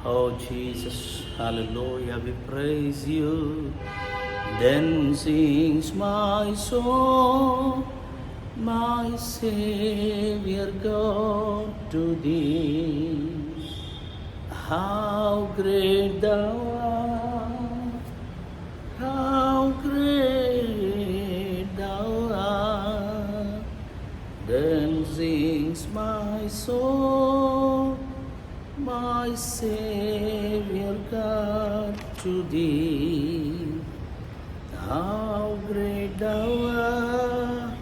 Oh Jesus, hallelujah, we praise you. Then sings my soul, my Savior God, to thee. How great thou art, how great thou art. Then sings my soul, my Savior God, to thee. How great thou art,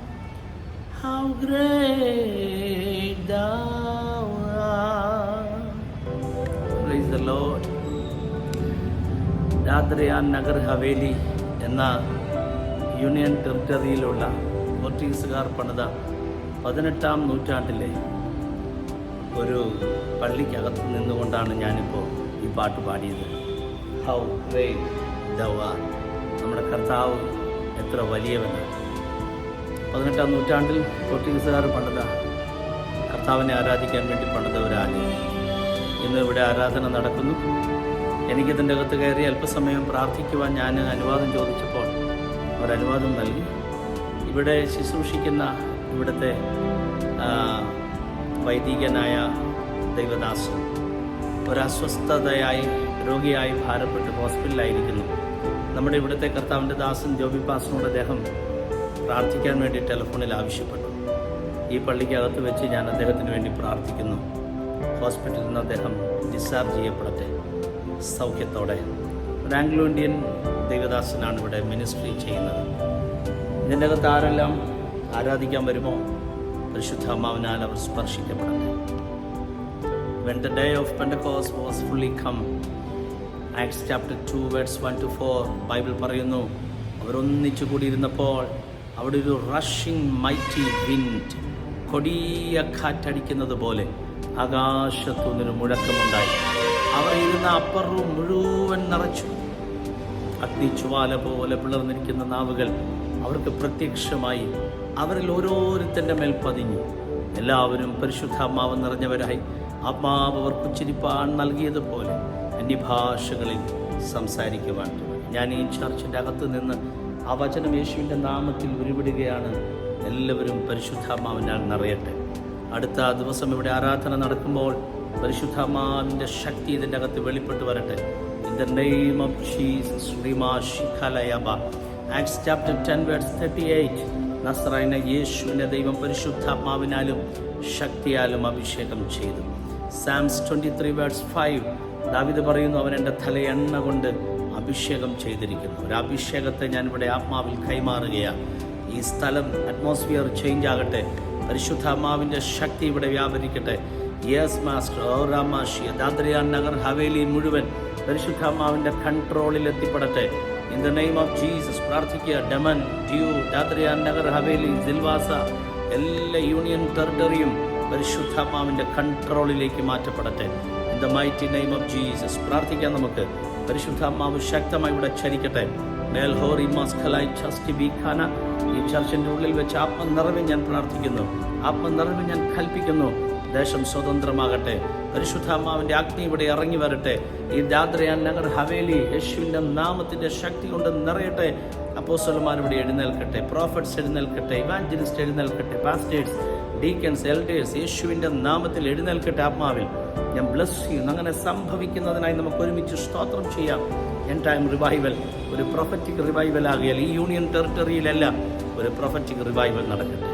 how great thou art. Praise the Lord. Dadra Nagar Haveli എന്ന union ടെറിട്ടറിയിലുള്ള പോർച്ചുഗീസുകാർ പണിത 18-ാം നൂറ്റാണ്ടിലെ ഒരു പള്ളിക്കകത്ത് നിന്നുകൊണ്ടാണ് ഞാനിപ്പോൾ ഈ പാട്ട് പാടിയത്. How great thou art. നമ്മുടെ കർത്താവ് എത്ര വലിയവനാണ്. 18-ാം നൂറ്റാണ്ടിൽ പോർച്ചുഗീസുകാർ പണിത കർത്താവിനെ ആരാധിക്കാൻ വേണ്ടി പണിത ഒരു ആലയം. ഇന്ന് ഇവിടെ ആരാധന നടക്കുന്നു. എനിക്കിതിൻ്റെ അകത്ത് കയറി അല്പസമയം പ്രാർത്ഥിക്കുവാൻ ഞാൻ അനുവാദം ചോദിച്ചപ്പോൾ അവരനുവാദം നൽകി. ഇവിടെ ശുശ്രൂഷിക്കുന്ന ഇവിടുത്തെ വൈദികനായ ദൈവദാസൻ ഒരസ്വസ്ഥതയായി രോഗിയായി ഭാരപ്പെട്ട് ഹോസ്പിറ്റലിലായിരിക്കുന്നു. നമ്മുടെ ഇവിടുത്തെ കർത്താവിൻ്റെ ദാസൻ ജോബി പാസ്റ്ററിനോട് അദ്ദേഹം പ്രാർത്ഥിക്കാൻ വേണ്ടി ടെലിഫോണിൽ ആവശ്യപ്പെട്ടു. ഈ പള്ളിക്കകത്ത് വെച്ച് ഞാൻ അദ്ദേഹത്തിന് വേണ്ടി പ്രാർത്ഥിക്കുന്നു. ഹോസ്പിറ്റലിൽ നിന്ന് അദ്ദേഹം ഡിസ്ചാർജ് ചെയ്യപ്പെടട്ടെ സൗഖ്യത്തോടെ. ഒരു ആംഗ്ലോ ഇന്ത്യൻ ദൈവദാസനാണ് ഇവിടെ മിനിസ്ട്രി ചെയ്യുന്നത്. ഇതിൻ്റെ അകത്ത് ആരെല്ലാം ആരാധിക്കാൻ വരുമോ പരിശുദ്ധാത്മാവിനാൽ അവർ സ്പർശിക്കപ്പെടട്ടെ. When the day of Pentecost was fully come, Acts chapter 2 verse 1-4 Bible പറയുന്നു, അവരൊന്നിച്ചു കൂടിയിരുന്നപ്പോൾ അവിടെ ഒരു റഷിംഗ് മൈറ്റി വിൻഡ്, കൊടിയ കാറ്റടിക്കുന്നത് പോലെ ആകാശത്തുനിന്നൊരു മുഴക്കമുണ്ടായി. അവർ ഇരുന്ന അപ്പർ റൂം മുഴുവൻ നിറച്ചു. അഗ്നിജ്വാല പോലെ പിളർന്നിരിക്കുന്ന നാവുകൾ അവർക്ക് പ്രത്യക്ഷമായി അവരിൽ ഓരോരുത്തൻ്റെ മേൽ പതിഞ്ഞു. എല്ലാവരും പരിശുദ്ധാത്മാവ് നിറഞ്ഞവരായി ആത്മാവ് അവർക്ക് ഉച്ചരിപ്പാൻ നൽകിയതുപോലെ അന്യഭാഷകളിൽ സംസാരിക്കുവാൻ. ഞാൻ ഈ ചർച്ചിൻ്റെ അകത്ത് നിന്ന് ആ വചനം യേശുവിൻ്റെ നാമത്തിൽ ഉരുവിടുകയാണ്. എല്ലാവരും പരിശുദ്ധാത്മാവിനാൽ നിറയട്ടെ. അടുത്ത ദിവസം ഇവിടെ ആരാധന നടക്കുമ്പോൾ പരിശുദ്ധാത്മാവിൻ്റെ ശക്തി ഇതിൻ്റെ അകത്ത് വെളിപ്പെട്ട് വരട്ടെ. In the name of Jesus. Acts chapter 10 verse 38 നസ്രായന യേശുവിനെ ദൈവം പരിശുദ്ധാത്മാവിനാലും ശക്തിയാലും അഭിഷേകം ചെയ്തു. സാംസ് 23 വേഴ്സ് 5 ദാവീദ് പറയുന്നു, അവൻ എൻ്റെ തല എണ്ണ കൊണ്ട് അഭിഷേകം ചെയ്തിരിക്കുന്നു. ഒരു അഭിഷേകത്തെ ഞാൻ ഇവിടെ ആത്മാവിൽ കൈമാറുകയാണ്. ഈ സ്ഥലം അറ്റ്മോസ്ഫിയർ ചേഞ്ച് ആകട്ടെ. പരിശുദ്ധാത്മാവിൻ്റെ ശക്തി ഇവിടെ വ്യാപരിക്കട്ടെ. Yes master. ഓറാമാഷിയ ദാദ്രയാൻ നഗർ ഹവേലി മുഴുവൻ പരിശുദ്ധാത്മാവിൻ്റെ കൺട്രോളിൽ എത്തിപ്പെടട്ടെ. In the name of Jesus പ്രാർത്ഥിക്കുക. ഡമൻ, ഡ്യൂ, ദാദ്രയാൻ നഗർ ഹവേലി, സിൽവാസ എല്ലാ യൂണിയൻ ടെറിട്ടറിയും പരിശുദ്ധാത്മാവിൻ്റെ കൺട്രോളിലേക്ക് മാറ്റപ്പെടട്ടെ. In the mighty name of Jesus പ്രാർത്ഥിക്കാം. നമുക്ക് പരിശുദ്ധാത്മാവ് ശക്തമായി ഇവിടെ ചരിക്കട്ടെ. മേൽഹോറി മാസ്കലായി ചസ്റ്റി ബീഖാന. ഈ ചർച്ചിൻ്റെ ഉള്ളിൽ വെച്ച് ആത്മനിറവിൽ ഞാൻ പ്രാർത്ഥിക്കുന്നു, ആത്മനിറവിൽ ഞാൻ കൽപ്പിക്കുന്നു. ദേശം സ്വതന്ത്രമാകട്ടെ. പരിശുദ്ധാത്മാവിൻ്റെ അഗ്നി ഇവിടെ ഇറങ്ങി വരട്ടെ. ഈ ദാദ്രയാൻ നഗർ ഹവേലി യേശുവിൻ്റെ നാമത്തിൻ്റെ ശക്തി കൊണ്ട് നിറയട്ടെ. അപ്പോസ്തലന്മാർ ഇവിടെ എഴുന്നേൽക്കട്ടെ, പ്രോഫറ്റ്സ് എഴുന്നേൽക്കട്ടെ, ഇവാഞ്ചലിസ്റ്റ് എഴുന്നേൽക്കട്ടെ, പാസ്റ്റേഴ്സ്, ഡീക്കൻസ്, എൽഡേഴ്സ് യേശുവിൻ്റെ നാമത്തിൽ എഴുന്നേൽക്കട്ടെ. ആത്മാവിൽ ഞാൻ ബ്ലസ് ചെയ്യുന്നു. അങ്ങനെ സംഭവിക്കുന്നതിനായി നമുക്ക് ഒരുമിച്ച് സ്തോത്രം ചെയ്യാം. എൻ ടൈം റിവൈവൽ ഒരു പ്രൊഫറ്റിക് റിവൈവൽ ആകിയാൽ ഈ യൂണിയൻ ടെറിട്ടറിയിലെല്ലാം ഒരു പ്രൊഫറ്റിക് റിവൈവൽ നടക്കട്ടെ.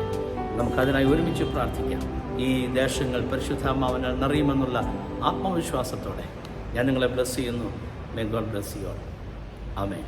നമുക്കതിനായി ഒരുമിച്ച് പ്രാർത്ഥിക്കാം. ഈ ദേശങ്ങൾ പരിശുദ്ധാത്മാവിനാൽ നിറയുമെന്നുള്ള ആത്മവിശ്വാസത്തോടെ ഞാൻ നിങ്ങളെ ബ്ലസ് ചെയ്യുന്നു. May God bless you all. Amen.